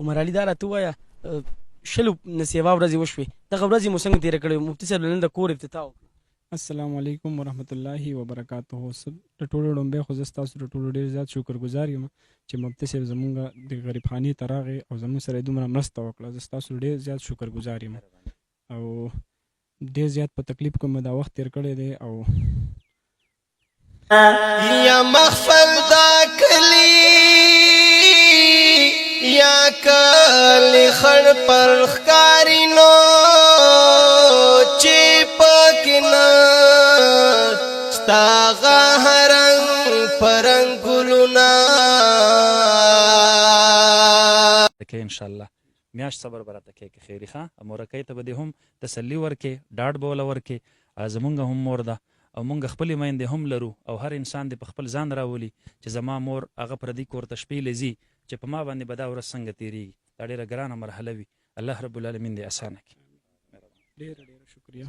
عمر علي دا راته ووایه شلو نه سیوا ورځې وشوې دغه ورځې مو څنګه تېره کړې مفتي صاحب نن د کور افتتاح وکړه. السلام علیکم ورحمت الله وبرکاته. د ټولو لومبۍ خو زه ستاسو د ټولو ډېر زیات شکرګزار یم چې مفتي صاحب زمونږ د غریب خانې ته راغی او زمونږ سره یې دومره مرسته وکړه. زه ستاسو ډېر زیات شکرګزار یم او ډېر زیات په تکلیف کې مې دا وخت تېر کړی دی. او یا محفل دا کلی یا کلی خړ پر ښکارینو چې پکنا ستاغه هرنګ پرنګ ګلونا کې ان شاء الله میاش صبر براته کې خیری ښه امورکې ته به هم تسلی ورکې ډاډ بوله ورکې زمونږ هم مور ده او مونږ خپل میندې هم لرو او هر انسان دې په خپل ځان راولي چې زما مور هغه پردي کور ته شپې لځي چې په ما باندې به دا ورځ څنګه تېرېږي. دا ډېره ګرانه مرحله وي. الله رب العالمین دې اسانه کړي. ډېره ډېره شکریه.